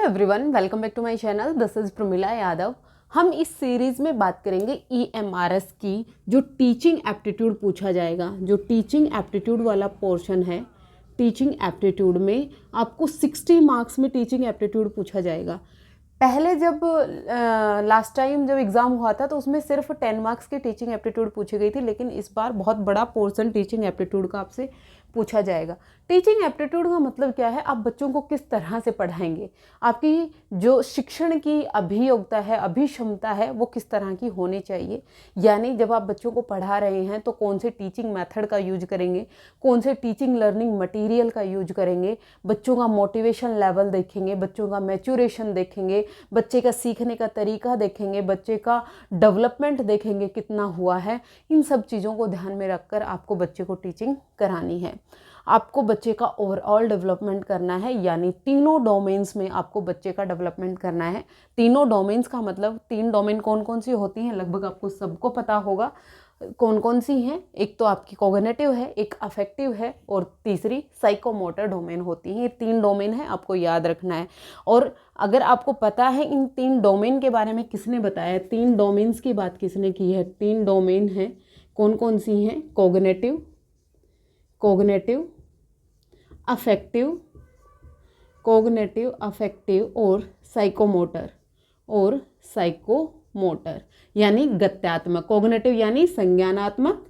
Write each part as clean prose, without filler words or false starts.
Everyone, welcome back to my channel. This is Pramila Yadav. हम इस series में बात करेंगे EMRS की, जो टीचिंग एप्टीट्यूड पूछा जाएगा। जो टीचिंग एप्टीट्यूड वाला पोर्शन है, टीचिंग एप्टीट्यूड में आपको 60 मार्क्स में टीचिंग एप्टीट्यूड पूछा जाएगा। पहले जब लास्ट टाइम जब एग्ज़ाम हुआ था तो उसमें सिर्फ 10 मार्क्स की टीचिंग एप्टीट्यूड पूछी गई थी, लेकिन इस बार बहुत बड़ा पोर्शन टीचिंग एप्टीट्यूड का आपसे पूछा जाएगा। टीचिंग एप्टीट्यूड का मतलब क्या है? आप बच्चों को किस तरह से पढ़ाएंगे, आपकी जो शिक्षण की अभियोग्यता है, अभिक्षमता है, वो किस तरह की होनी चाहिए। यानी जब आप बच्चों को पढ़ा रहे हैं तो कौन से टीचिंग मेथड का यूज करेंगे, कौन से टीचिंग लर्निंग मटेरियल का यूज करेंगे, बच्चों का मोटिवेशन लेवल देखेंगे, बच्चों का मैच्योरेशन देखेंगे, बच्चे का सीखने का तरीका देखेंगे, बच्चे का डेवलपमेंट देखेंगे कितना हुआ है। इन सब चीज़ों को ध्यान में रखकर आपको बच्चे को टीचिंग करानी है। आपको बच्चे का ओवरऑल डेवलपमेंट करना है, यानी तीनों डोमेन्स में आपको बच्चे का डेवलपमेंट करना है। तीनों डोमेन्स का मतलब 3 डोमेन कौन कौन सी होती हैं, लगभग आपको सबको पता होगा कौन कौन सी हैं। एक तो आपकी कॉग्निटिव है, एक अफेक्टिव है और तीसरी साइकोमोटर डोमेन होती है। ये 3 डोमेन है, आपको याद रखना है। और अगर आपको पता है इन 3 डोमेन के बारे में किसने बताया, 3 डोमेन्स की बात किसने की है, 3 डोमेन हैं, कौन कौन सी हैं? कॉग्निटिव, अफेक्टिव और साइकोमोटर यानी गत्यात्मक। कॉग्निटिव यानी संज्ञानात्मक,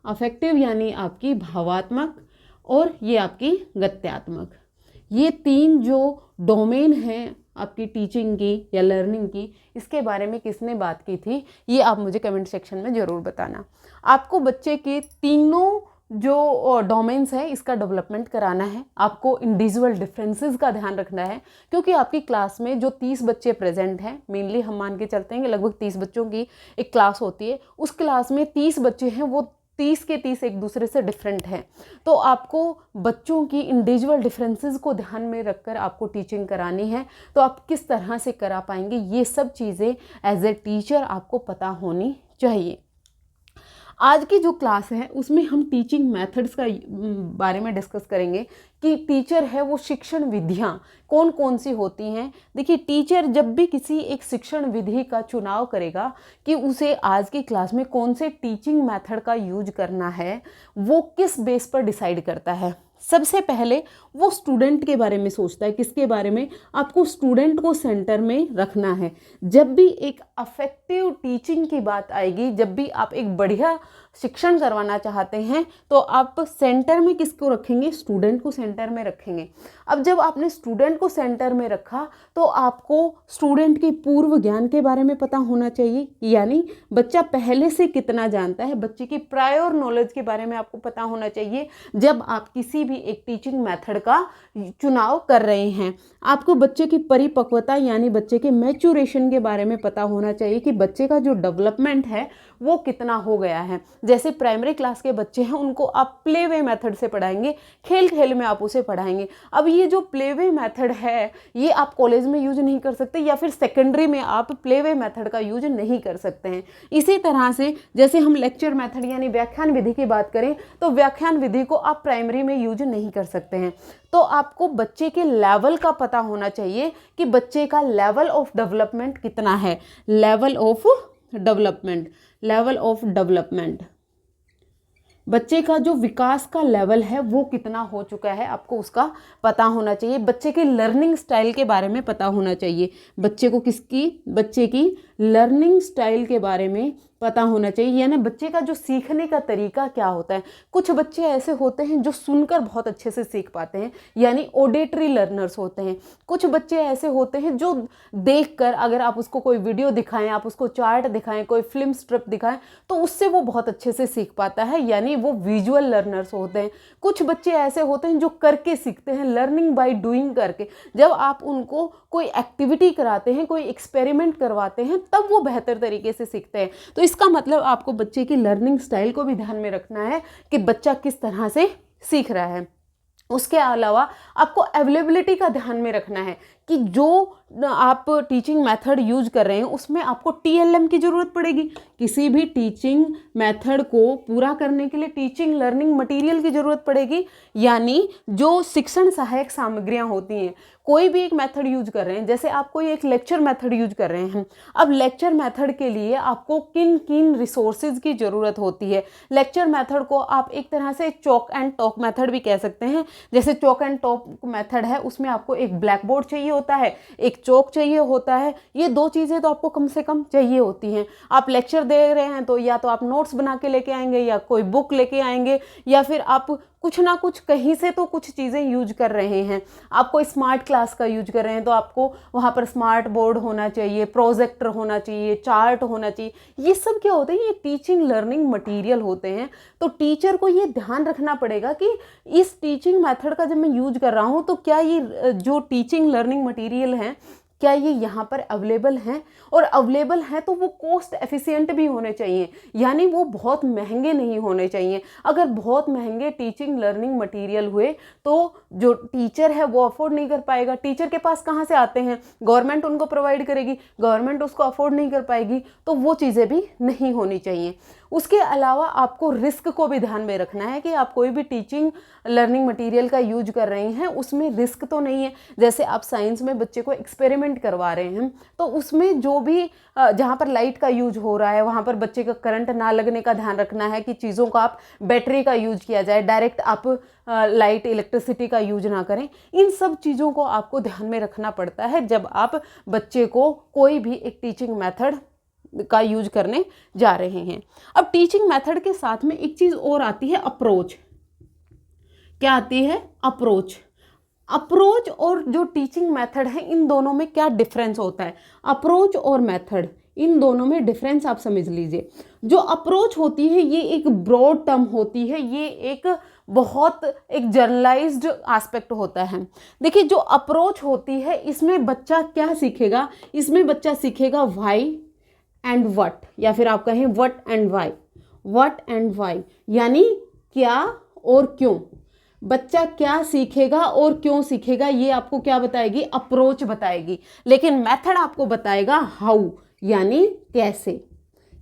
अफेक्टिव यानी आपकी भावात्मक, और ये आपकी गत्यात्मक। ये 3 जो डोमेन हैं आपकी टीचिंग की या लर्निंग की, इसके बारे में किसने बात की थी, ये आप मुझे कमेंट सेक्शन में ज़रूर बताना। आपको बच्चे के तीनों जो डोमेन्स है इसका डेवलपमेंट कराना है। आपको इंडिविजुअल डिफरेंसेस का ध्यान रखना है, क्योंकि आपकी क्लास में जो 30 बच्चे प्रेजेंट हैं, मेनली हम मान के चलते हैं कि लगभग 30 बच्चों की एक क्लास होती है। उस क्लास में 30 बच्चे हैं, वो 30 के 30 एक दूसरे से डिफरेंट हैं। तो आपको बच्चों की इंडिविजुअल डिफरेंसेस को ध्यान में रखकर आपको टीचिंग करानी है। तो आप किस तरह से करा पाएंगे, ये सब चीज़ें एज ए टीचर आपको पता होनी चाहिए। आज की जो क्लास है उसमें हम टीचिंग मेथड्स का बारे में डिस्कस करेंगे कि टीचर है वो शिक्षण विधियाँ कौन कौन सी होती हैं। देखिए, टीचर जब भी किसी एक शिक्षण विधि का चुनाव करेगा कि उसे आज की क्लास में कौन से टीचिंग मेथड का यूज करना है, वो किस बेस पर डिसाइड करता है। सबसे पहले वो स्टूडेंट के बारे में सोचता है। किसके बारे में? आपको स्टूडेंट को सेंटर में रखना है। जब भी एक अफेक्टिव टीचिंग की बात आएगी, जब भी आप एक बढ़िया शिक्षण करवाना चाहते हैं, तो आप सेंटर में किसको रखेंगे? स्टूडेंट को सेंटर में रखेंगे। अब जब आपने स्टूडेंट को सेंटर में रखा तो आपको स्टूडेंट के पूर्व ज्ञान के बारे में पता होना चाहिए, यानी बच्चा पहले से कितना जानता है, बच्चे की प्रायर नॉलेज के बारे में आपको पता होना चाहिए जब आप किसी भी एक टीचिंग मेथड का चुनाव कर रहे हैं। आपको बच्चे की परिपक्वता यानी बच्चे के मैच्योरेशन के बारे में पता होना चाहिए कि बच्चे का जो डेवलपमेंट है वो कितना हो गया है। जैसे प्राइमरी क्लास के बच्चे हैं, उनको आप प्ले वे मेथड से पढ़ाएंगे, खेल खेल में आप उसे पढ़ाएंगे। अब ये जो प्ले वे मेथड है ये आप कॉलेज में यूज नहीं कर सकते, या फिर सेकेंडरी में आप प्ले वे मेथड का यूज नहीं कर सकते हैं। इसी तरह से जैसे हम लेक्चर मेथड यानी व्याख्यान विधि की बात करें तो व्याख्यान विधि को आप प्राइमरी में यूज नहीं कर सकते हैं। तो आपको बच्चे के लेवल का पता होना चाहिए कि बच्चे का लेवल ऑफ डेवलपमेंट कितना है। लेवल ऑफ डेवलपमेंट, बच्चे का जो विकास का लेवल है वो कितना हो चुका है, आपको उसका पता होना चाहिए। बच्चे के लर्निंग स्टाइल के बारे में पता होना चाहिए। बच्चे की लर्निंग स्टाइल के बारे में पता होना चाहिए, यानी बच्चे का जो सीखने का तरीका क्या होता है। कुछ बच्चे ऐसे होते हैं जो सुनकर बहुत अच्छे से सीख पाते हैं, यानी ऑडिटरी लर्नर्स होते हैं। कुछ बच्चे ऐसे होते हैं जो देखकर, अगर आप उसको कोई वीडियो दिखाएं, आप उसको चार्ट दिखाएं, कोई फिल्म स्ट्रिप दिखाएं, तो उससे वो बहुत अच्छे से सीख पाता है, यानी वो विजुअल लर्नर्स होते हैं। कुछ बच्चे ऐसे होते हैं जो करके सीखते हैं, लर्निंग बाय डूइंग करके। जब आप उनको कोई एक्टिविटी कराते हैं, कोई एक्सपेरिमेंट करवाते हैं, तब वो बेहतर तरीके से सीखते हैं। तो इसका मतलब आपको बच्चे की लर्निंग स्टाइल को भी ध्यान में रखना है कि बच्चा किस तरह से सीख रहा है। उसके अलावा आपको अवेलेबिलिटी का ध्यान में रखना है कि जो आप टीचिंग मेथड यूज कर रहे हैं उसमें आपको TLM की ज़रूरत पड़ेगी। किसी भी टीचिंग मेथड को पूरा करने के लिए टीचिंग लर्निंग मटेरियल की ज़रूरत पड़ेगी, यानी जो शिक्षण सहायक सामग्रियां होती हैं। कोई भी एक मेथड यूज कर रहे हैं, जैसे आप कोई एक लेक्चर मेथड यूज कर रहे हैं, अब लेक्चर मेथड के लिए आपको किन किन रिसोर्सेज की ज़रूरत होती है। लेक्चर मेथड को आप एक तरह से चॉक एंड टॉक मेथड भी कह सकते हैं। जैसे चॉक एंड टॉक मेथड है, उसमें आपको एक ब्लैक बोर्ड चाहिए होता है, एक चौक चाहिए होता है। ये दो चीज़ें तो आपको कम से कम चाहिए होती हैं। आप लेक्चर दे रहे हैं तो या तो आप नोट्स बना के लेके आएंगे, या कोई बुक लेके आएंगे, या फिर आप कुछ ना कुछ कहीं से तो कुछ चीज़ें यूज कर रहे हैं। आप कोई स्मार्ट क्लास का यूज कर रहे हैं तो आपको वहाँ पर स्मार्ट बोर्ड होना चाहिए, प्रोजेक्टर होना चाहिए, चार्ट होना चाहिए। ये सब क्या होते हैं, ये टीचिंग लर्निंग मटेरियल होते हैं। तो टीचर को ये ध्यान रखना पड़ेगा कि इस टीचिंग मेथड का जब मैं यूज कर रहा हूँ तो क्या ये जो टीचिंग लर्निंग मटेरियल हैं क्या ये यहाँ पर अवेलेबल हैं, और अवेलेबल हैं तो वो कॉस्ट एफिशिएंट भी होने चाहिए, यानी वो बहुत महंगे नहीं होने चाहिए। अगर बहुत महंगे टीचिंग लर्निंग मटेरियल हुए तो जो टीचर है वो अफोर्ड नहीं कर पाएगा। टीचर के पास कहाँ से आते हैं, गवर्नमेंट उनको प्रोवाइड करेगी, गवर्नमेंट उसको अफोर्ड नहीं कर पाएगी, तो वो चीज़ें भी नहीं होनी चाहिए। उसके अलावा आपको रिस्क को भी ध्यान में रखना है कि आप कोई भी टीचिंग लर्निंग मटेरियल का यूज कर रहे हैं उसमें रिस्क तो नहीं है। जैसे आप साइंस में बच्चे को एक्सपेरिमेंट करवा रहे हैं तो उसमें जो भी जहाँ पर लाइट का यूज हो रहा है वहाँ पर बच्चे का करंट ना लगने का ध्यान रखना है कि चीज़ों का आप बैटरी का यूज किया जाए, डायरेक्ट आप लाइट इलेक्ट्रिसिटी का यूज ना करें। इन सब चीज़ों को आपको ध्यान में रखना पड़ता है जब आप बच्चे को कोई भी एक टीचिंग मेथड का यूज करने जा रहे हैं। अब टीचिंग मेथड के साथ में एक चीज़ और आती है, अप्रोच। क्या आती है? अप्रोच। अप्रोच और जो टीचिंग मेथड है इन दोनों में क्या डिफरेंस होता है? अप्रोच और मेथड, इन दोनों में डिफरेंस आप समझ लीजिए। जो अप्रोच होती है ये एक ब्रॉड टर्म होती है, ये एक बहुत एक जर्नलाइज्ड एस्पेक्ट होता है। देखिए जो अप्रोच होती है इसमें बच्चा क्या सीखेगा, इसमें बच्चा सीखेगा व्हाई एंड व्हाट, या फिर आप कहें what and why. What and why यानी क्या और क्यों। बच्चा क्या सीखेगा और क्यों सीखेगा ये आपको क्या बताएगी? अप्रोच बताएगी। लेकिन मेथड आपको बताएगा हाउ, यानी कैसे।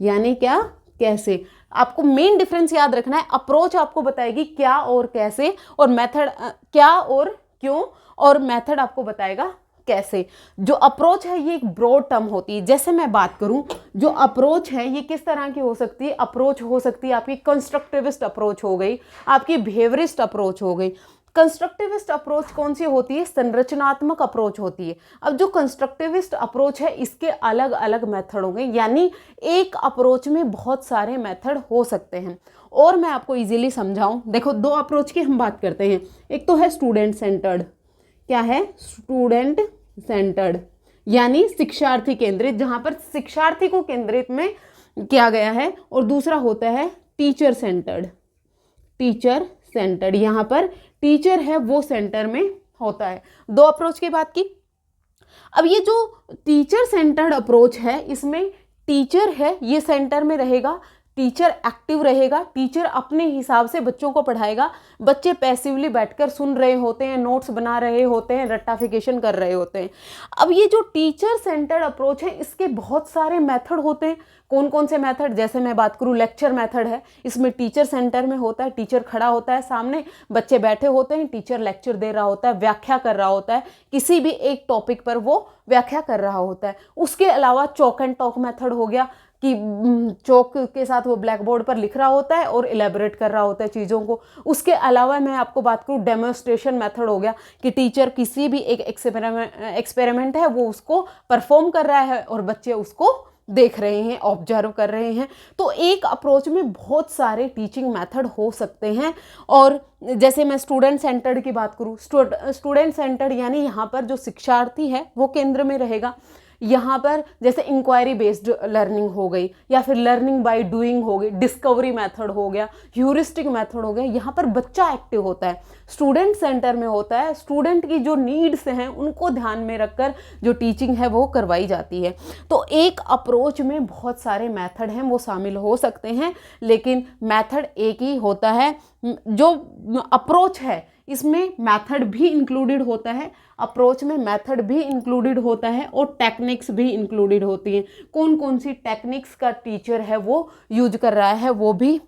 यानी क्या? कैसे। आपको मेन डिफरेंस याद रखना है। अप्रोच आपको बताएगी क्या और कैसे, और मेथड क्या और क्यों, और मेथड आपको बताएगा कैसे। जो अप्रोच है ये एक ब्रॉड टर्म होती है। जैसे मैं बात करूं, जो अप्रोच है ये किस तरह की हो सकती है? अप्रोच हो सकती है आपकी कंस्ट्रक्टिविस्ट अप्रोच हो गई, आपकी बिहेवियरिस्ट अप्रोच हो गई। कंस्ट्रक्टिविस्ट अप्रोच कौन सी होती है? संरचनात्मक अप्रोच होती है। अब जो कंस्ट्रक्टिविस्ट अप्रोच है इसके अलग अलग मेथड होंगे, यानी एक अप्रोच में बहुत सारे मेथड हो सकते हैं। और मैं आपको इजीली समझाऊं, देखो दो अप्रोच की हम बात करते हैं। एक तो है स्टूडेंट सेंटर्ड। क्या है? स्टूडेंट सेंटर्ड यानी शिक्षार्थी केंद्रित, जहां पर शिक्षार्थी को केंद्रित में किया गया है। और दूसरा होता है टीचर सेंटर्ड। टीचर सेंटर्ड, यहां पर टीचर है वो सेंटर में होता है। दो अप्रोच की बात की। अब ये जो टीचर सेंटर्ड अप्रोच है इसमें टीचर है ये सेंटर में रहेगा, टीचर एक्टिव रहेगा, टीचर अपने हिसाब से बच्चों को पढ़ाएगा। बच्चे पैसिवली बैठकर सुन रहे होते हैं, नोट्स बना रहे होते हैं, रट्टाफिकेशन कर रहे होते हैं। अब ये जो टीचर सेंटर्ड अप्रोच है इसके बहुत सारे मेथड होते हैं। कौन कौन से मेथड? जैसे मैं बात करूं, लेक्चर मेथड है, इसमें टीचर सेंटर में होता है, टीचर खड़ा होता है सामने, बच्चे बैठे होते हैं, टीचर लेक्चर दे रहा होता है, व्याख्या कर रहा होता है, किसी भी एक टॉपिक पर वो व्याख्या कर रहा होता है। उसके अलावा चॉक एंड टॉक मेथड हो गया कि चौक के साथ वो ब्लैक बोर्ड पर लिख रहा होता है और इलेबोरेट कर रहा होता है चीज़ों को। उसके अलावा मैं आपको बात करूँ, डेमोन्स्ट्रेशन मेथड हो गया कि टीचर किसी भी एक एक्सपेरिमेंट है वो उसको परफॉर्म कर रहा है और बच्चे उसको देख रहे हैं, ऑब्जर्व कर रहे हैं। तो एक अप्रोच में बहुत सारे टीचिंग मेथड हो सकते हैं। और जैसे मैं स्टूडेंट सेंटर्ड की बात करूँ, स्टूडेंट सेंटर्ड यानी यहाँ पर जो शिक्षार्थी है वो केंद्र में रहेगा। यहाँ पर जैसे इंक्वायरी बेस्ड लर्निंग हो गई, या फिर लर्निंग बाय डूइंग हो गई, डिस्कवरी मेथड हो गया, ह्यूरिस्टिक मेथड हो गया। यहाँ पर बच्चा एक्टिव होता है, स्टूडेंट सेंटर में होता है। स्टूडेंट की जो नीड्स हैं उनको ध्यान में रखकर जो टीचिंग है वो करवाई जाती है। तो एक अप्रोच में बहुत सारे मेथड हैं वो शामिल हो सकते हैं, लेकिन मेथड एक ही होता है। जो अप्रोच है इसमें मेथड भी इंक्लूडेड होता है, अप्रोच में मेथड भी इंक्लूडेड होता है और टेक्निक्स भी इंक्लूडेड होती हैं। कौन कौन सी टेक्निक्स का टीचर है वो यूज कर रहा है वो भी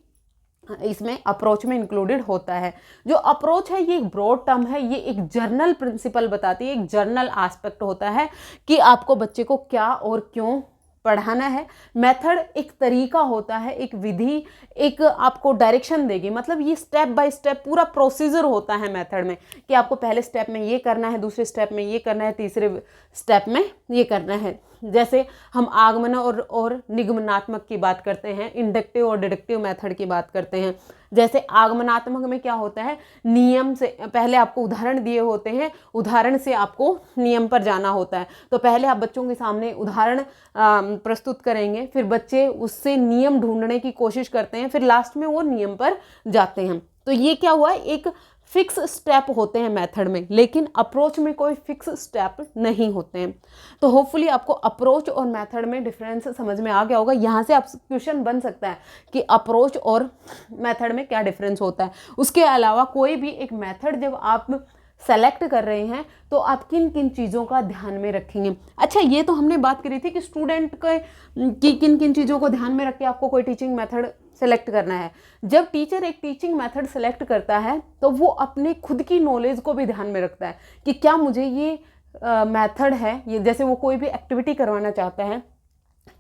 इसमें अप्रोच में इंक्लूडेड होता है। जो अप्रोच है ये एक ब्रॉड टर्म है, ये एक जर्नल प्रिंसिपल बताती है, एक जर्नल एस्पेक्ट होता है कि आपको बच्चे को क्या और क्यों पढ़ाना है। मेथड एक तरीका होता है, एक विधि, एक आपको डायरेक्शन देगी, मतलब ये स्टेप बाय स्टेप पूरा प्रोसीजर होता है मेथड में कि आपको पहले स्टेप में ये करना है, दूसरे स्टेप में ये करना है, तीसरे स्टेप में ये करना है। जैसे हम आगमन और निगमनात्मक की बात करते हैं, इंडक्टिव और डिडक्टिव मेथड की बात करते हैं। जैसे आगमनात्मक में क्या होता है, नियम से पहले आपको उदाहरण दिए होते हैं, उदाहरण से आपको नियम पर जाना होता है। तो पहले आप बच्चों के सामने उदाहरण प्रस्तुत करेंगे, फिर बच्चे उससे नियम ढूंढने की कोशिश करते हैं, फिर लास्ट में वो नियम पर जाते हैं। तो ये क्या हुआ, एक फिक्स स्टेप होते हैं मेथड में, लेकिन अप्रोच में कोई फिक्स स्टेप नहीं होते हैं। तो होपफुली आपको अप्रोच और मेथड में डिफरेंस समझ में आ गया होगा। यहाँ से आप क्वेश्चन बन सकता है कि अप्रोच और मेथड में क्या डिफरेंस होता है। उसके अलावा कोई भी एक मेथड जब आप सेलेक्ट कर रहे हैं तो आप किन किन चीज़ों का ध्यान में रखेंगे। अच्छा, ये तो हमने बात करी थी कि स्टूडेंट की किन किन चीज़ों को ध्यान में रख के आपको कोई टीचिंग मेथड सेलेक्ट करना है। जब टीचर एक टीचिंग मेथड सेलेक्ट करता है तो वो अपने खुद की नॉलेज को भी ध्यान में रखता है कि क्या मुझे ये मेथड है, ये जैसे वो कोई भी एक्टिविटी करवाना चाहता है,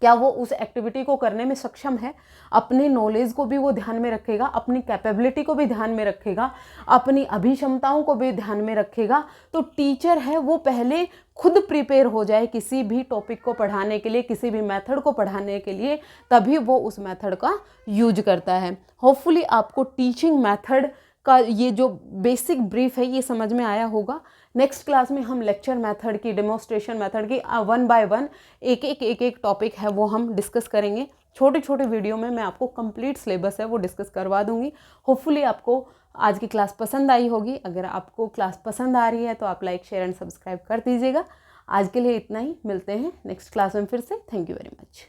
क्या वो उस एक्टिविटी को करने में सक्षम है। अपने नॉलेज को भी वो ध्यान में रखेगा, अपनी कैपेबिलिटी को भी ध्यान में रखेगा, अपनी अभिक्षमताओं को भी ध्यान में रखेगा। तो टीचर है वो पहले खुद प्रिपेयर हो जाए किसी भी टॉपिक को पढ़ाने के लिए, किसी भी मेथड को पढ़ाने के लिए, तभी वो उस मेथड का यूज करता है। होपफुली आपको टीचिंग मेथड का ये जो बेसिक ब्रीफ है ये समझ में आया होगा। नेक्स्ट क्लास में हम लेक्चर मेथड की, डेमोन्स्ट्रेशन मेथड की 1 बाय 1 एक टॉपिक है वो हम डिस्कस करेंगे। छोटे छोटे वीडियो में मैं आपको कंप्लीट सिलेबस है वो डिस्कस करवा दूंगी। होपफुली आपको आज की क्लास पसंद आई होगी। अगर आपको क्लास पसंद आ रही है तो आप लाइक, शेयर एंड सब्सक्राइब कर दीजिएगा। आज के लिए इतना ही, मिलते हैं नेक्स्ट क्लास में फिर से। Thank you very much.